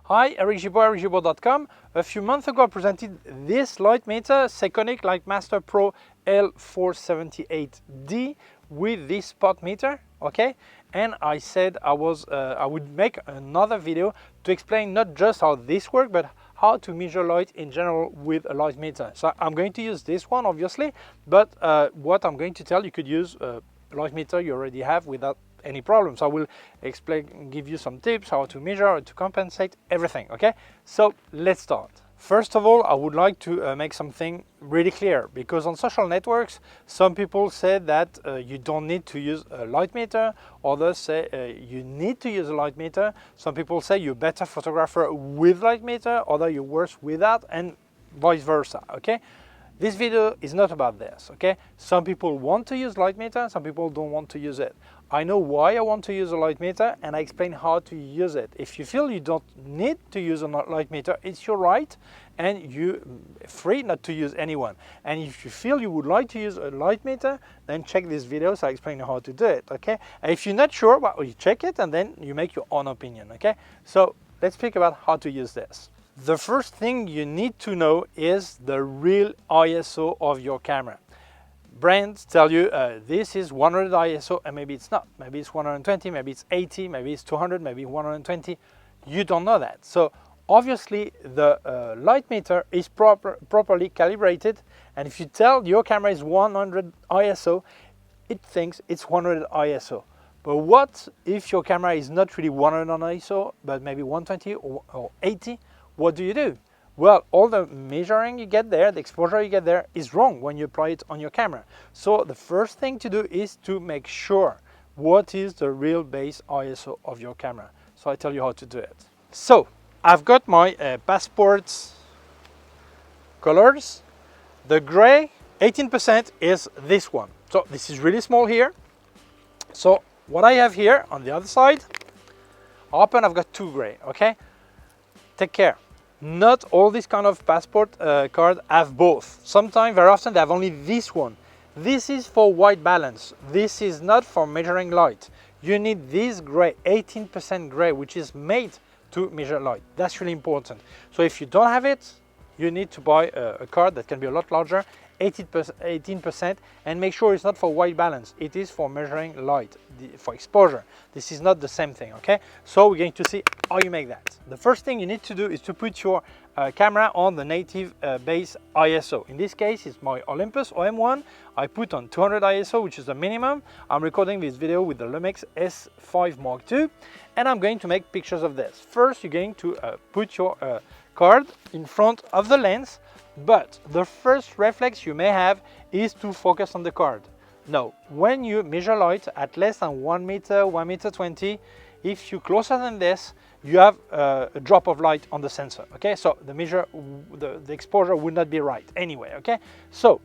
Hi, Eric Gibaud, Gibaud.com. A few months ago I presented this Lightmeter, Sekonic Litemaster L-478D with this spot meter, okay? And I said I would make another video to explain not just how this works, but how to measure light in general with a Lightmeter. So I'm going to use this one, obviously, but what I'm going to tell you could use a Lightmeter you already have without any problems. I will explain, give you some tips how to measure, how to compensate, everything, okay? So let's start. First of all, I would like to make something really clear, because on social networks, some people say that you don't need to use a Lightmeter, others say you need to use a Lightmeter. Some people say you're a better photographer with Lightmeter, others you're worse without, and vice versa, okay? This video is not about this, okay? Some people want to use Lightmeter, some people don't want to use it. I know why I want to use a Lightmeter, and I explain how to use it. If you feel you don't need to use a Lightmeter, it's your right, and you're free not to use anyone. And if you feel you would like to use a Lightmeter, then check this video so I explain how to do it, okay? And if you're not sure, well, you check it and then you make your own opinion, okay? So let's speak about how to use this. The first thing you need to know is the real ISO of your camera. Brands tell you this is 100 ISO, and maybe it's not. Maybe it's 120, maybe it's 80, maybe it's 200, maybe 120. You don't know that. So obviously the Lightmeter is properly calibrated, and if you tell your camera is 100 ISO, it thinks it's 100 ISO. But what if your camera is not really 100 on ISO, but maybe 120 or 80? What do? Well, all the measuring you get there, the exposure you get there is wrong when you apply it on your camera. So the first thing to do is to make sure what is the real base ISO of your camera. So I tell you how to do it. So I've got my passport colors. The gray 18% is this one. So this is really small here. So what I have here on the other side, open, I've got two gray, okay? Take care. Not all these kind of passport cards have both. Sometimes, very often, they have only this one. This is for white balance. This is not for measuring light. You need this gray, 18% gray, which is made to measure light. That's really important. So if you don't have it, you need to buy a card that can be a lot larger, 18%, and make sure it's not for white balance. It is for measuring light, for exposure. This is not the same thing, okay? So we're going to see how you make that. The first thing you need to do is to put your camera on the native base ISO. In this case, it's my Olympus OM1. I put on 200 ISO, which is the minimum. I'm recording this video with the Lumix S5 Mark II, and I'm going to make pictures of this. First, you're going to put your card in front of the lens, but the first reflex you may have is to focus on the card. No, when you measure light at less than 1 meter, 1 meter 20, if you're closer than this, you have a drop of light on the sensor, okay? So the exposure would not be right anyway, okay? So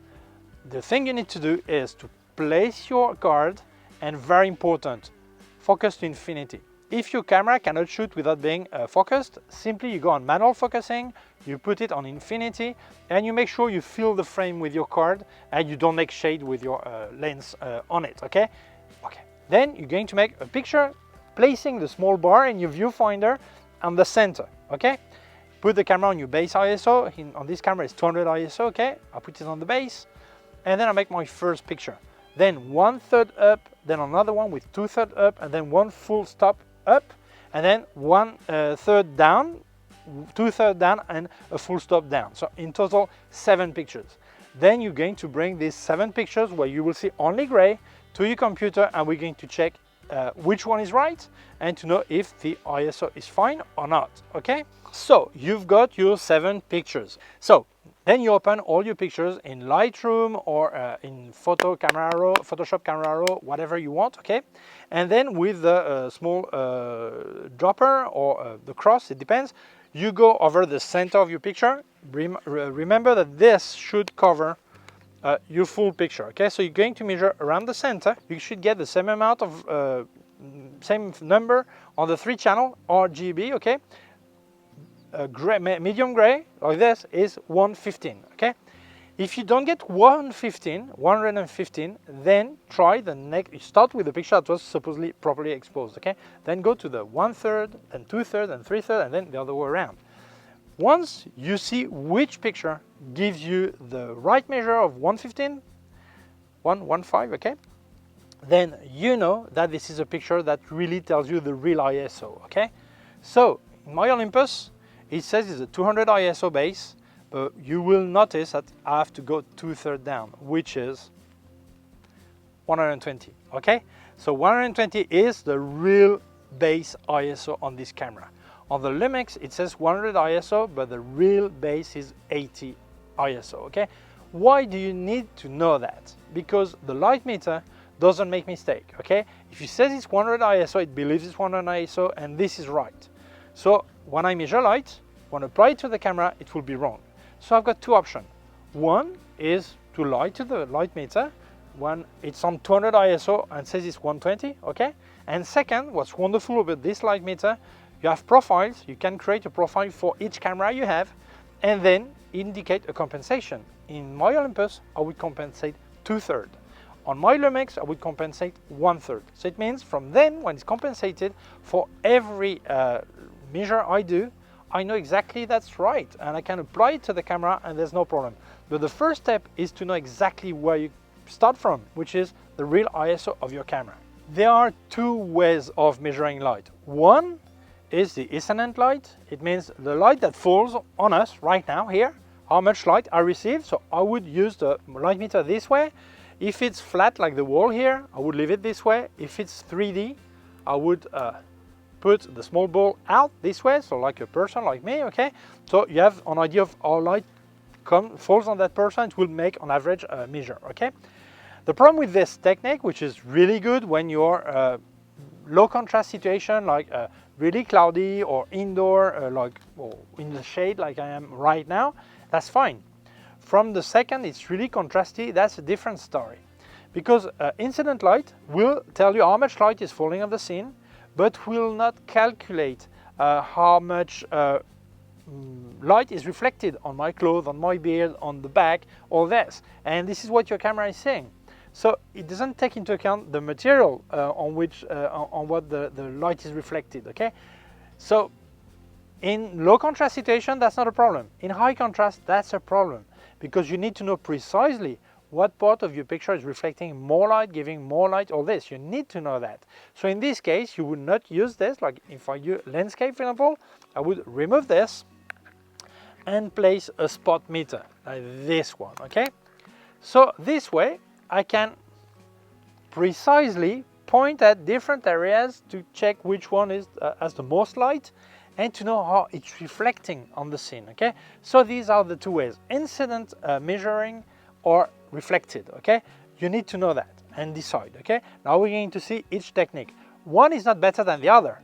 the thing you need to do is to place your card, and very important, focus to infinity. If your camera cannot shoot without being focused, simply you go on manual focusing, you put it on infinity, and you make sure you fill the frame with your card and you don't make shade with your lens on it, okay? Okay. Then you're going to make a picture placing the small bar in your viewfinder on the center, okay? Put the camera on your base ISO. On this camera it's 200 ISO, okay? I put it on the base, and then I make my first picture. Then 1/3 up, then another one with 2/3 up, and then one full stop up, and then 1/3 down, 2/3 down, and a full stop down. So in total 7 pictures. Then you're going to bring these 7 pictures, where you will see only gray, to your computer, and we're going to check which one is right and to know if the ISO is fine or not, okay? So you've got your 7 pictures. So then you open all your pictures in Lightroom or in Photoshop Camera Raw, whatever you want, okay? And then with the small dropper or the cross, it depends, you go over the center of your picture. Remember that this should cover your full picture, okay? So you're going to measure around the center. You should get the same amount of, same number on the 3 channel RGB, okay? Gray, medium gray, like this, is 115, okay? If you don't get 115, then try the next, you start with the picture that was supposedly properly exposed, okay? Then go to the 1/3, and 2/3, and 3/3, and then the other way around. Once you see which picture gives you the right measure of 115, 115, okay? Then you know that this is a picture that really tells you the real ISO, okay? So, in my Olympus, it says it's a 200 ISO base, but you will notice that I have to go 2/3 down, which is 120, okay? So 120 is the real base ISO on this camera. On the Lumix, it says 100 ISO, but the real base is 80 ISO, okay? Why do you need to know that? Because the Lightmeter doesn't make mistake, okay? If it says it's 100 ISO, it believes it's 100 ISO, and this is right. So when I measure light, when I apply it to the camera, it will be wrong. So I've got two options. One is to lie to the Lightmeter when it's on 200 ISO and says it's 120, okay? And second, what's wonderful about this Lightmeter, you have profiles. You can create a profile for each camera you have and then indicate a compensation. In my Olympus, I would compensate 2/3. On my Lumix, I would compensate 1/3. So it means from then, when it's compensated, for every measure I do, I know exactly that's right, and I can apply it to the camera and there's no problem. But the first step is to know exactly where you start from, which is the real ISO of your camera. There are two ways of measuring light. One is the incident light. It means the light that falls on us right now here, how much light I receive. So I would use the Lightmeter this way. If it's flat like the wall here, I would leave it this way. If it's 3D, I would put the small ball out this way, so like a person like me, okay? So you have an idea of how light falls on that person. It will make on average a measure, okay? The problem with this technique, which is really good when you're low contrast situation, like really cloudy or indoor, like in the shade like I am right now, that's fine. From the second it's really contrasty, that's a different story. Because incident light will tell you how much light is falling on the scene, but will not calculate how much light is reflected on my clothes, on my beard, on the back, all this. And this is what your camera is saying. So it doesn't take into account the material on what the light is reflected, okay? So in low contrast situation, that's not a problem. In high contrast, that's a problem, because you need to know precisely what part of your picture is reflecting more light, giving more light, all this. You need to know that. So in this case, you would not use this. Like if I use landscape, for example, I would remove this and place a spot meter, like this one, okay? So this way, I can precisely point at different areas to check which one is has the most light and to know how it's reflecting on the scene, okay? So these are the two ways, incident measuring or reflected, okay? You need to know that and decide, okay? Now we're going to see each technique. One is not better than the other.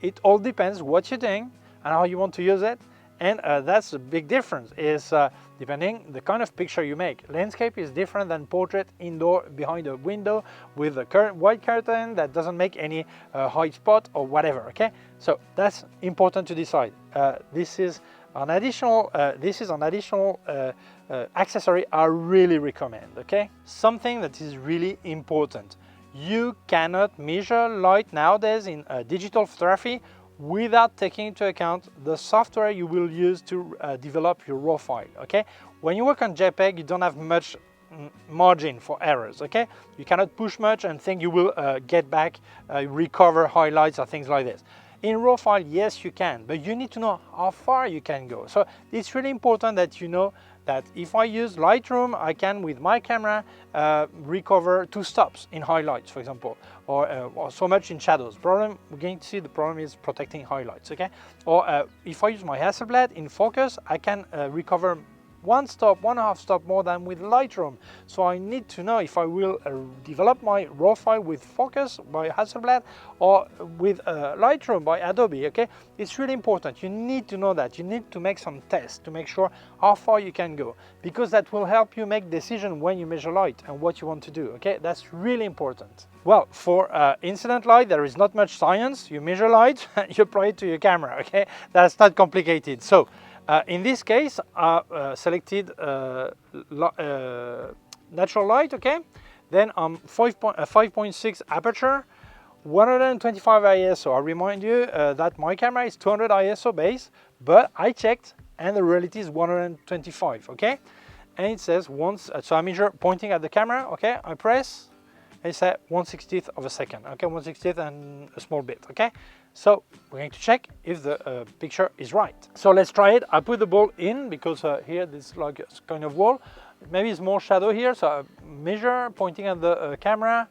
It all depends what you're doing and how you want to use it. And that's a big difference, is depending the kind of picture you make. Landscape is different than portrait indoor behind a window with a white curtain that doesn't make any high spot or whatever, okay? So that's important to decide. This is an additional accessory I really recommend, okay? Something that is really important. You cannot measure light nowadays in digital photography without taking into account the software you will use to develop your raw file, okay? When you work on JPEG, you don't have much margin for errors, okay? You cannot push much and think you will get back, recover highlights or things like this. In RAW file, yes, you can, but you need to know how far you can go. So it's really important that you know that if I use Lightroom, I can, with my camera, recover 2 stops in highlights, for example, or so much in shadows. We're going to see the problem is protecting highlights, okay? Or if I use my Hasselblad in focus, I can recover 1 stop, 1.5 stop more than with Lightroom. So I need to know if I will develop my raw file with focus by Hasselblad or with Lightroom by Adobe, okay? It's really important. You need to know that. You need to make some tests to make sure how far you can go, because that will help you make decision when you measure light and what you want to do, okay? That's really important. Well, for incident light, there is not much science. You measure light, you apply it to your camera, okay? That's not complicated. So In this case, I selected natural light, okay? Then 5.6 aperture, 125 ISO. I remind you that my camera is 200 ISO base, but I checked and the reality is 125, okay? And it says once, so I measure pointing at the camera, okay? I press, and it says 1/60th of a second, okay? 1/60th and a small bit, okay? So we're going to check if the picture is right. So let's try it. I put the ball in because here this is like a kind of wall. Maybe it's more shadow here, so I measure pointing at the camera,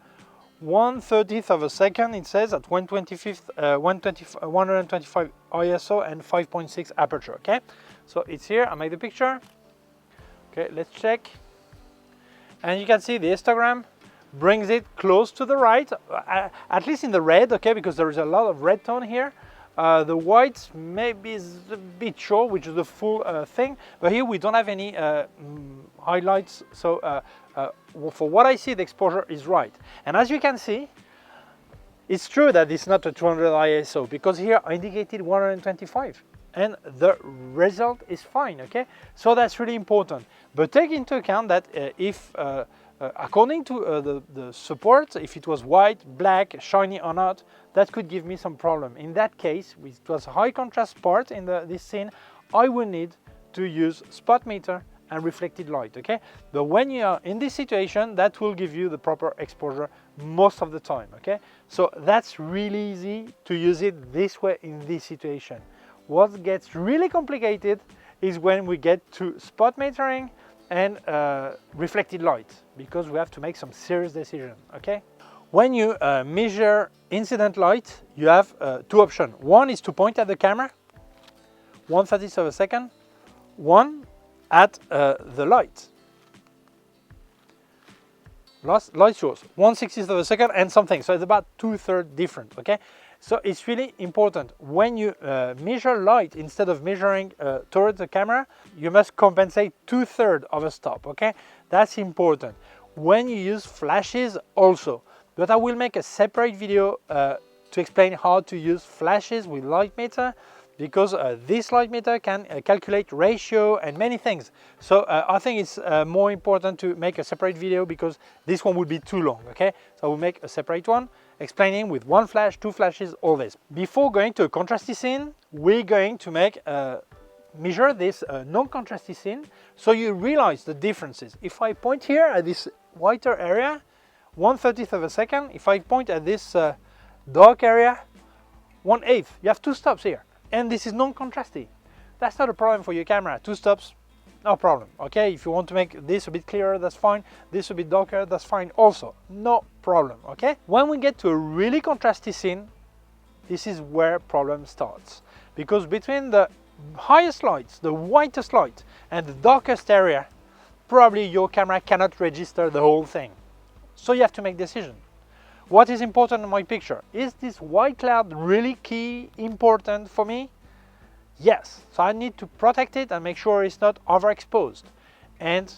1/30th of a second, it says at 125 ISO and 5.6 aperture, okay? So it's here, I make the picture. Okay, let's check. And you can see the histogram brings it close to the right, at least in the red, okay, because there is a lot of red tone here. The white maybe is a bit short, which is the full thing, but here we don't have any highlights, so for what I see, the exposure is right. And as you can see, it's true that it's not a 200 ISO, because here I indicated 125, and the result is fine, okay? So that's really important. But take into account that if according to the support, if it was white, black, shiny or not, that could give me some problem. In that case, if it was a high contrast part in this scene, I will need to use spot meter and reflected light, okay? But when you are in this situation, that will give you the proper exposure most of the time, okay? So that's really easy to use it this way in this situation. What gets really complicated is when we get to spot metering and reflected light, because we have to make some serious decisions, okay? When you measure incident light, you have two options. One is to point at the camera, 1/30th of a second. One at the light. Light source, 1/60th of a second and something. So it's about 2/3 different, okay? So it's really important. When you measure light, instead of measuring towards the camera, you must compensate 2/3 of a stop, okay? That's important. When you use flashes also, but I will make a separate video to explain how to use flashes with Lightmeter, because this Lightmeter can calculate ratio and many things. So I think it's more important to make a separate video, because this one would be too long, okay? So I will make a separate one explaining with one flash, two flashes, all this. Before going to a contrasty scene, we're going to measure this non-contrasty scene, so you realize the differences. If I point here at this whiter area, 1/30th of a second. If I point at this dark area, 1/8. You have two stops here. And this is non-contrasty. That's not a problem for your camera. Two stops, no problem, okay? If you want to make this a bit clearer, that's fine. This a bit darker, that's fine also. No problem, okay? When we get to a really contrasty scene, this is where problem starts. Because between the highest lights, the whitest light, and the darkest area, probably your camera cannot register the whole thing. So you have to make a decision. What is important in my picture? Is this white cloud really key important for me? Yes. So I need to protect it and make sure it's not overexposed. And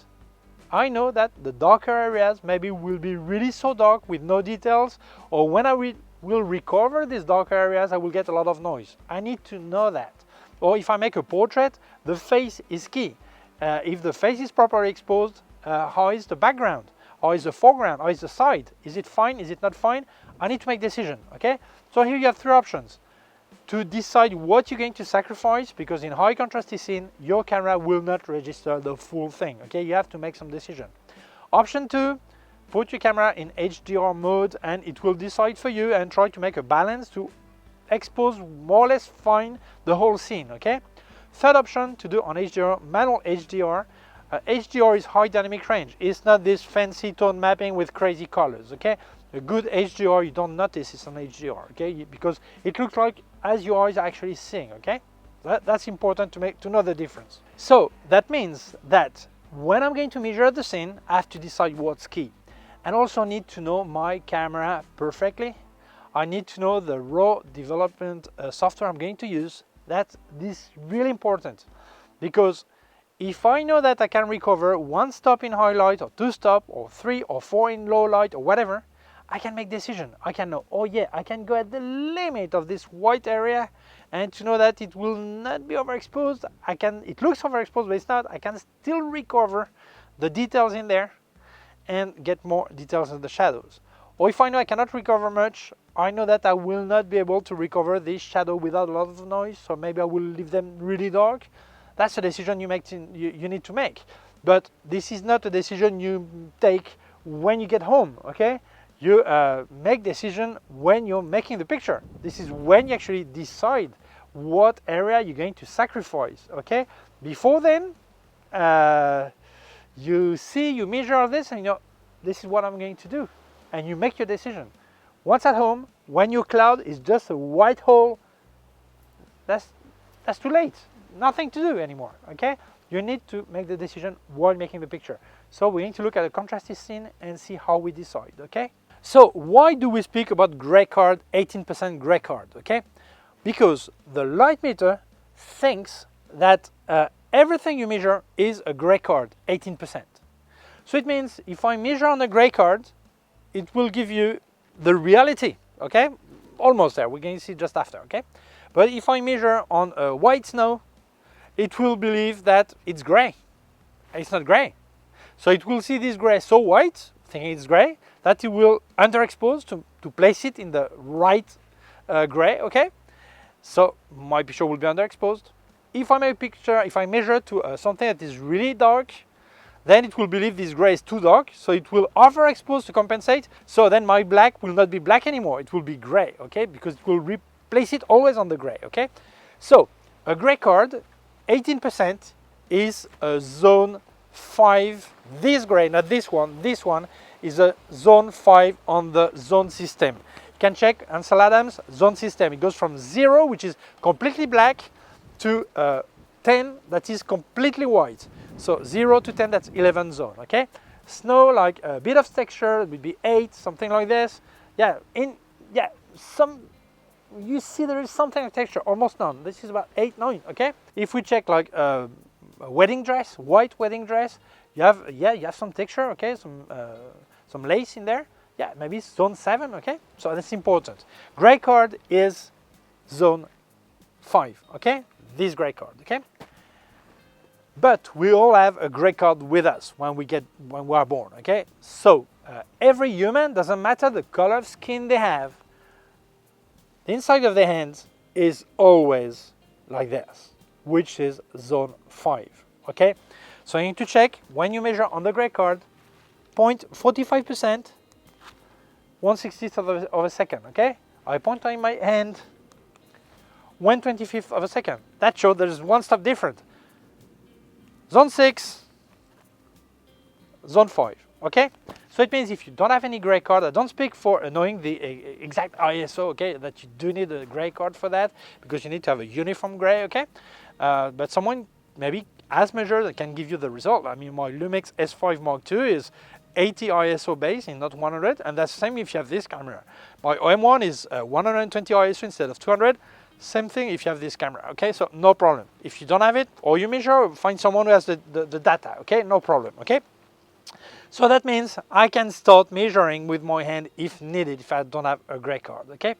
I know that the darker areas maybe will be really so dark with no details, or when I will recover these darker areas, I will get a lot of noise. I need to know that. Or if I make a portrait, the face is key. If the face is properly exposed, how is the background? How is the foreground? How is the side? Is it fine? Is it not fine? I need to make a decision, okay? So here you have three options to decide what you're going to sacrifice, because in high contrasty scene, your camera will not register the full thing, okay? You have to make some decision. Option 2, put your camera in HDR mode and it will decide for you and try to make a balance to expose more or less fine the whole scene, okay? Third option, to do on HDR, manual HDR. HDR is high dynamic range. It's not this fancy tone mapping with crazy colors, okay? A good HDR, you don't notice it's an HDR, okay? Because it looks like as your eyes are actually seeing, okay? That's important to know the difference. So that means that when I'm going to measure the scene, I have to decide what's key. And also need to know my camera perfectly. I need to know the raw development software I'm going to use. This is really important, because if I know that I can recover one stop in highlight, or two stop, or 3 or 4 in low light, or whatever, I can make decision. I can know, oh yeah, I can go at the limit of this white area, and to know that it will not be overexposed. It looks overexposed, but it's not. I can still recover the details in there and get more details in the shadows. Or if I know I cannot recover much, I know that I will not be able to recover this shadow without a lot of noise, so maybe I will leave them really dark. That's a decision you need to make. But this is not a decision you take when you get home, okay? You make decision when you're making the picture. This is when you actually decide what area you're going to sacrifice, okay? Before then, you measure all this, and you know, this is what I'm going to do. And you make your decision. Once at home, when your cloud is just a white hole, that's too late. Nothing to do anymore, okay? You need to make the decision while making the picture. So we need to look at a contrasted scene and see how we decide, okay? So why do we speak about gray card, 18% gray card, okay? Because the Lightmeter thinks that everything you measure is a gray card, 18%. So it means if I measure on a gray card, it will give you the reality, okay? Almost there, we're going to see just after, okay? But if I measure on a white snow, it will believe that it's gray. It's not gray. So it will see this gray so white, thinking it's gray, that it will underexpose to place it in the right gray, okay? So my picture will be underexposed. If I make a picture, if I measure to something that is really dark, then it will believe this gray is too dark, so it will overexpose to compensate. So then my black will not be black anymore, it will be gray, okay? Because it will replace it always on the gray, okay? So a gray card, 18% is a zone 5. This gray, not this one is a zone 5 on the zone system. You can check Ansel Adams zone system. It goes from 0, which is completely black, to 10, that is completely white. So 0 to 10, that's 11 zone, okay? Snow, like a bit of texture, it would be 8, something like this. Yeah, you see there is something like texture, almost none. This is about 8, 9, okay? If we check like a wedding dress, white wedding dress, you have some texture, okay? Some lace in there. Yeah, maybe zone 7, okay? So that's important. Gray card is zone 5, okay? This gray card, okay? But we all have a gray card with us when we are born, okay? So every human, doesn't matter the color of skin they have, the inside of their hands is always like this, which is zone 5, okay? So you need to check when you measure on the gray card, 0.45%, 1/60th of a second, okay? I point in my hand, 1/25th of a second. That shows there's one step different. Zone 6, zone 5, okay? So it means if you don't have any gray card, I don't speak for knowing the exact ISO, okay? That you do need a gray card for that, because you need to have a uniform gray, okay? But someone maybe has measured that can give you the result. I mean, my Lumix S5 Mark II is 80 ISO base and not 100, and that's the same if you have this camera. My OM1 is 120 ISO instead of 200. Same thing if you have this camera, okay? So no problem. If you don't have it, or you measure, find someone who has the data, okay? No problem, okay? So that means I can start measuring with my hand if needed, if I don't have a gray card, okay?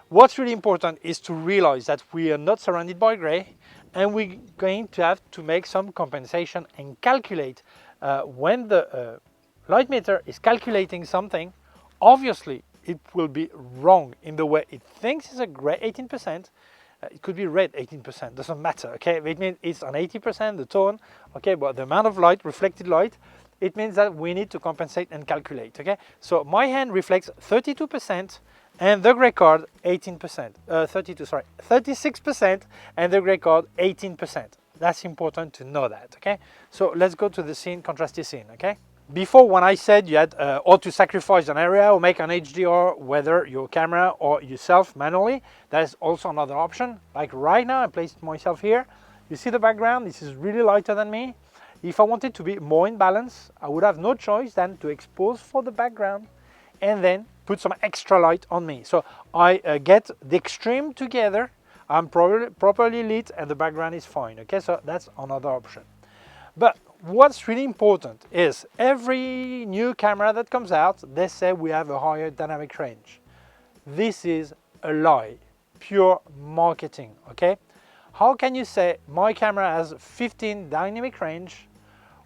What's really important is to realize that we are not surrounded by gray, and we're going to have to make some compensation and calculate when the Lightmeter is calculating something. Obviously, it will be wrong in the way it thinks it's a gray 18%. It could be red 18%, doesn't matter, okay? It means it's on 80%, the tone, okay? But the amount of light, reflected light, it means that we need to compensate and calculate, okay? So my hand reflects 32%, and the gray card 36%, and the gray card 18%. That's important to know that, okay? So let's go to the scene, contrasted scene, okay? Before, when I said you had or to sacrifice an area or make an HDR, whether your camera or yourself manually, that is also another option. Like right now, I placed myself here. You see the background, this is really lighter than me. If I wanted to be more in balance, I would have no choice than to expose for the background and then put some extra light on me. So I get the extreme together, I'm properly lit and the background is fine, okay? So that's another option. But what's really important is every new camera that comes out, they say we have a higher dynamic range. This is a lie, pure marketing, okay? How can you say my camera has 15 dynamic range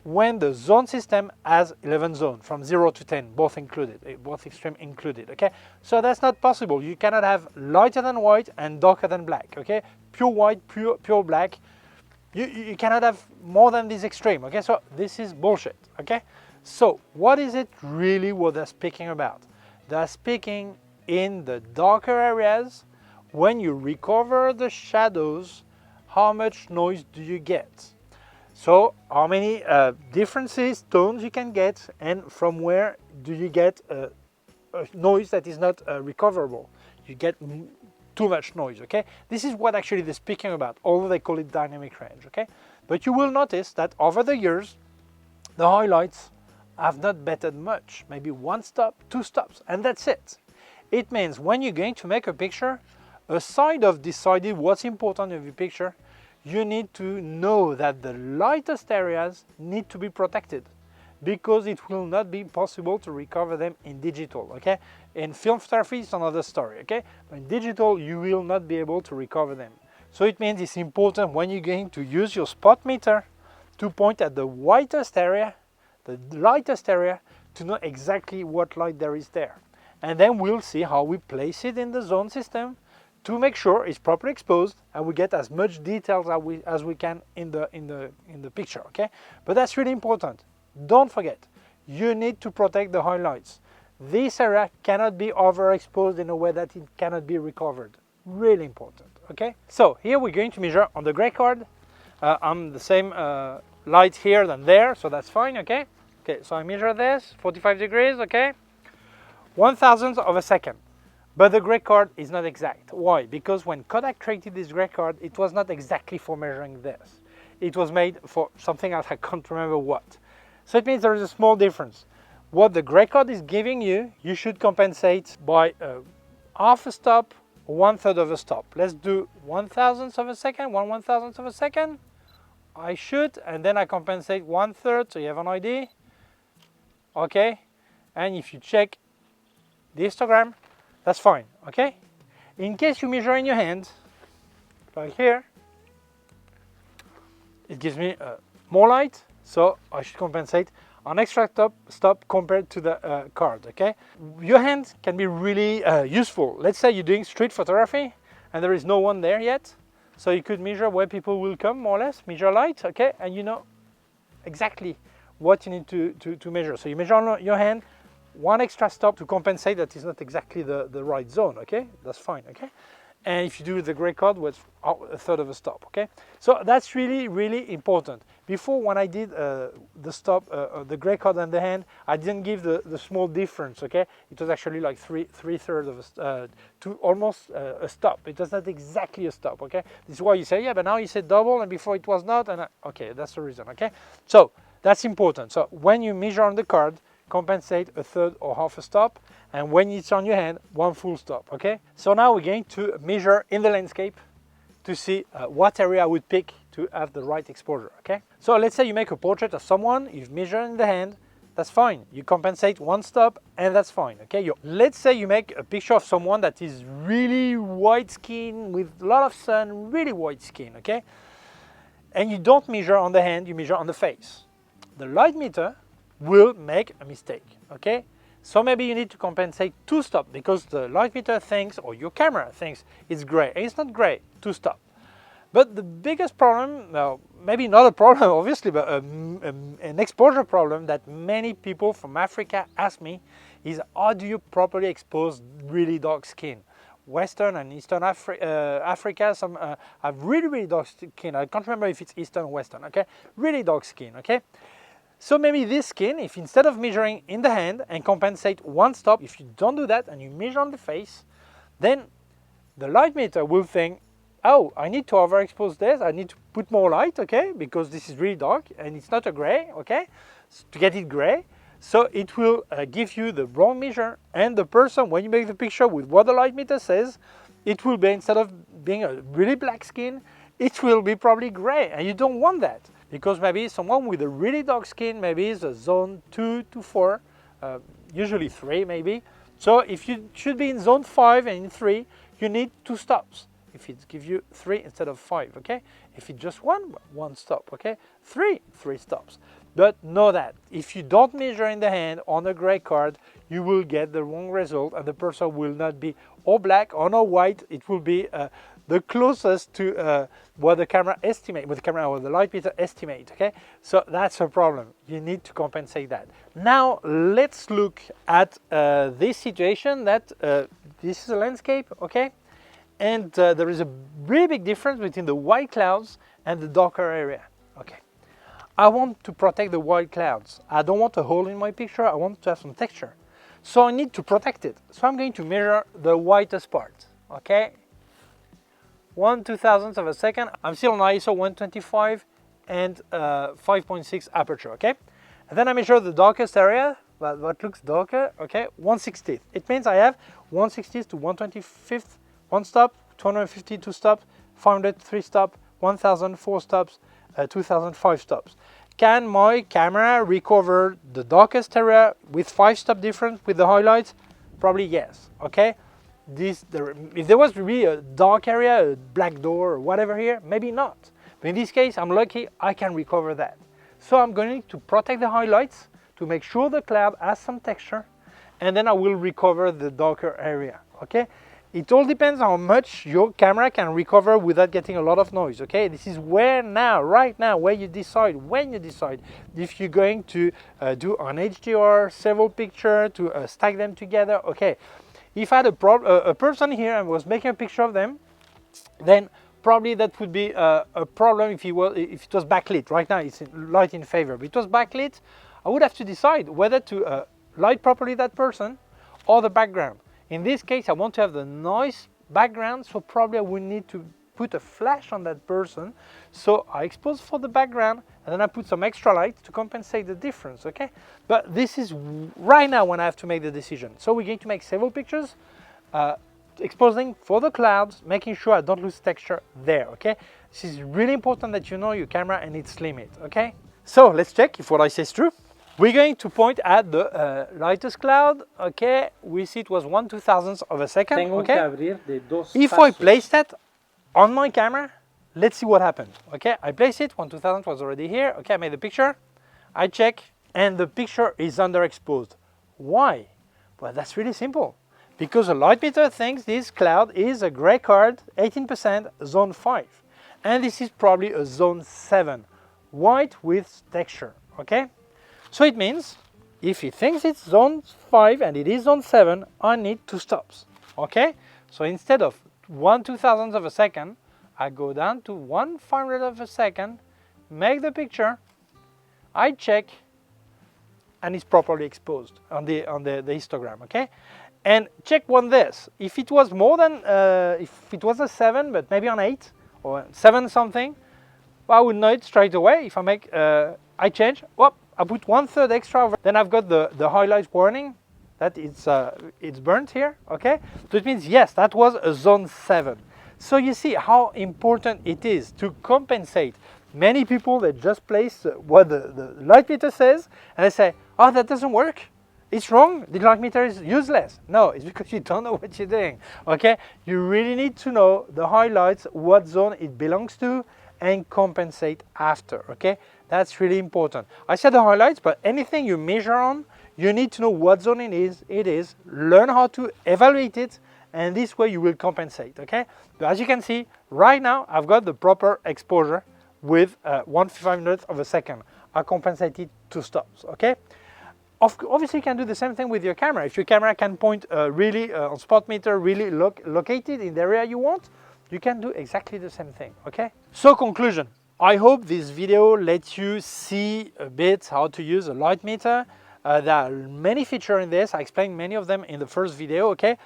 when the zone system has 11 zones from 0 to 10, both included, both extreme included, okay? So that's not possible. You cannot have lighter than white and darker than black, okay? Pure white, pure black. You cannot have more than this extreme, okay? So this is bullshit, okay? So what is it really what they're speaking about? They're speaking in the darker areas, when you recover the shadows, how much noise do you get? So how many differences, tones you can get, and from where do you get a noise that is not recoverable? You get too much noise, okay? This is what actually they're speaking about, although they call it dynamic range, okay? But you will notice that over the years, the highlights have not bettered much, maybe 1 stop, 2 stops, and that's it. It means when you're going to make a picture, aside of deciding what's important in your picture, you need to know that the lightest areas need to be protected, because it will not be possible to recover them in digital, okay? In film photography, it's another story, okay? But in digital, you will not be able to recover them. So it means it's important when you're going to use your spot meter to point at the whitest area, the lightest area, to know exactly what light there is there. And then we'll see how we place it in the zone system to make sure it's properly exposed and we get as much details as we can in the picture, okay? But that's really important. Don't forget, you need to protect the highlights. This area cannot be overexposed in a way that it cannot be recovered. Really important, okay? So here we're going to measure on the gray card. I'm the same light here than there, so that's fine, okay? Okay, so I measure this, 45 degrees, okay? 1,000th of a second. But the gray card is not exact. Why? Because when Kodak created this gray card, it was not exactly for measuring this. It was made for something else, I can't remember what. So it means there is a small difference. What the gray card is giving you, you should compensate by half a stop, 1/3 of a stop. Let's do 1,000th of a second, 1/1000th of a second. I should, and then I compensate 1/3, so you have an idea. Okay, and if you check the histogram, that's fine, okay? In case you measure in your hand, like here, it gives me more light, so I should compensate an extra stop compared to the card, okay? Your hand can be really useful. Let's say you're doing street photography and there is no one there yet, so you could measure where people will come, more or less, measure light, okay? And you know exactly what you need to measure. So you measure on your hand, 1 extra stop to compensate that is not exactly the right zone, okay? That's fine, okay? And if you do the gray card, with 1/3 of a stop, okay? So that's really, really important. Before, when I did the stop, the gray card on the hand, I didn't give the small difference, okay? It was actually like 3/3 of a, to almost a stop. It was not exactly a stop, okay? This is why you say, yeah, but now you said double, and before it was not, and okay, that's the reason, okay? So that's important. So when you measure on the card, compensate 1/3 or half a stop, and when it's on your hand, 1 full stop, okay? So now we're going to measure in the landscape to see what area I would pick to have the right exposure, okay? So let's say you make a portrait of someone, you've measured in the hand, that's fine. You compensate 1 stop, and that's fine, okay? Let's say you make a picture of someone that is really white skin with a lot of sun, really white skin, okay? And you don't measure on the hand, you measure on the face. The Lightmeter will make a mistake, okay? So maybe you need to compensate 2 stops because the Lightmeter thinks, or your camera thinks, it's gray. And it's not gray, 2 stops. But the biggest problem, well, maybe not a problem obviously, but an exposure problem that many people from Africa ask me is, how do you properly expose really dark skin? Western and Eastern Africa, some have really, really dark skin. I can't remember if it's Eastern or Western, okay? Really dark skin, okay? So maybe this skin, if instead of measuring in the hand and compensate 1 stop, if you don't do that and you measure on the face, then the Lightmeter will think, oh, I need to overexpose this, I need to put more light, okay, because this is really dark and it's not a gray, okay, so to get it gray. So it will give you the wrong measure, and the person, when you make the picture with what the Lightmeter says, it will be, instead of being a really black skin, it will be probably gray, and you don't want that. because maybe someone with a really dark skin, maybe is a zone 2 to 4, usually 3 maybe. So if you should be in zone 5 and in 3, you need 2 stops. If it gives you 3 instead of 5, okay? If it's just 1 stop, okay? 3 stops. But know that if you don't measure in the hand on a gray card, you will get the wrong result, and the person will not be or black or no white. It will be the closest to what the camera estimate, with the camera or the light meter estimate, okay? So that's a problem. You need to compensate that. Now let's look at this situation that this is a landscape, okay? And there is a really big difference between the white clouds and the darker area, okay? I want to protect the white clouds. I don't want a hole in my picture. I want to have some texture. So I need to protect it. So I'm going to measure the whitest part, okay? 1/2000th of a second. I'm still on ISO 125 and 5.6 aperture, okay? And then I measure the darkest area, what looks darker, okay? 1/60th. It means I have 1/60th to 1/25th, 1 stop, 250, 2 stops, 500, 3 stops, 1000, 4 stops, 2000, 5 stops. Can my camera recover the darkest area with 5 stop difference with the highlights? Probably yes, okay? If there was really a dark area, a black door or whatever here, maybe not. But in this case, I'm lucky I can recover that. So I'm going to protect the highlights to make sure the cloud has some texture, and then I will recover the darker area, okay? It all depends how much your camera can recover without getting a lot of noise, okay? This is where now, right now, where you decide, when you decide if you're going to do an HDR, several pictures, to stack them together, okay? If I had a person here and was making a picture of them, then probably that would be a problem if it was backlit. Right now it's light in favor. If it was backlit, I would have to decide whether to light properly that person or the background. In this case, I want to have the nice background, so probably I would need to put a flash on that person. So I expose for the background, and then I put some extra light to compensate the difference, okay? But this is right now when I have to make the decision. So we're going to make several pictures, exposing for the clouds, making sure I don't lose texture there, okay? This is really important that you know your camera and its limit, okay? So let's check if what I say is true. We're going to point at the lightest cloud, okay? We see it was 1/2000th of a second, okay? If I place that on my camera, let's see what happened, okay? I place it, 1/2000th was already here, okay? I made the picture, I check, and the picture is underexposed. Why? Well, that's really simple. Because the light meter thinks this cloud is a gray card, 18%, zone 5. And this is probably a zone 7, white with texture, okay? So it means if it thinks it's zone 5 and it is zone 7, I need 2 stops, okay? So instead of 1/2000th of a second, I go down to 1/500th of a second, make the picture, I check, and it's properly exposed on the histogram, okay? And check this. If it was more than, if it was a 7, but maybe an 8 or 7 something, well, I would know it straight away. If I make, I change, whoop, I put 1/3 extra over. Then I've got the highlight warning that it's burnt here, okay? So it means, yes, that was a zone 7. So you see how important it is to compensate. Many people, they just place what the light meter says, and they say, oh, that doesn't work. It's wrong, the light meter is useless. No, it's because you don't know what you're doing, okay? You really need to know the highlights, what zone it belongs to, and compensate after, okay? That's really important. I said the highlights, but anything you measure on, you need to know what zone it is, learn how to evaluate it, and this way you will compensate, okay? But as you can see, right now, I've got the proper exposure with 1/500th of a second. I compensated 2 stops, okay? Obviously, you can do the same thing with your camera. If your camera can point really on spot meter, really located in the area you want, you can do exactly the same thing, okay? So conclusion, I hope this video lets you see a bit how to use a light meter. There are many features in this. I explained many of them in the first video, okay?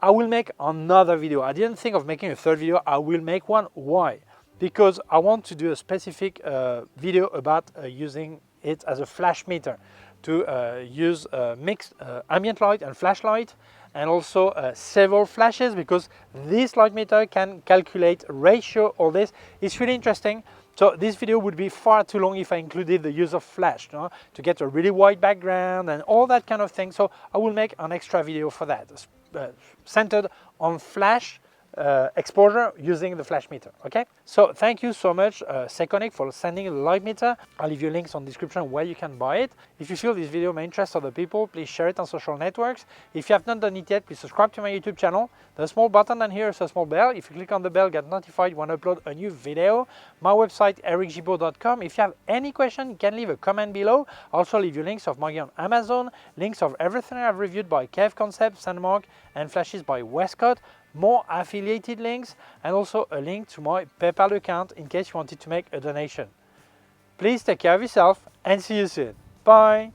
I will make another video. I didn't think of making a third video. I will make one. Why? Because I want to do a specific video about using it as a flash meter to use mixed ambient light and flashlight, and also several flashes, because this light meter can calculate ratio. All this is really interesting. So this video would be far too long if I included the use of flash, you know, to get a really white background and all that kind of thing. So I will make an extra video for that, centered on flash exposure using the flash meter. Okay, so thank you so much Sekonic for sending the Lightmeter. I'll leave you links on the description where you can buy it. If you feel this video may interest other people, please share it on social networks. If you have not done it yet, please subscribe to my YouTube channel. There's a small button down here, so a small bell. If you click on the bell, get notified when I upload a new video. My website ericgibaud.com. If you have any question, you can leave a comment below. I'll also leave you links of Maggie on Amazon, links of everything I've reviewed by K&F Concept, Sandmarc, and Flashes by Westcott. More affiliated links, and also a link to my PayPal account in case you wanted to make a donation. Please take care of yourself and see you soon. Bye!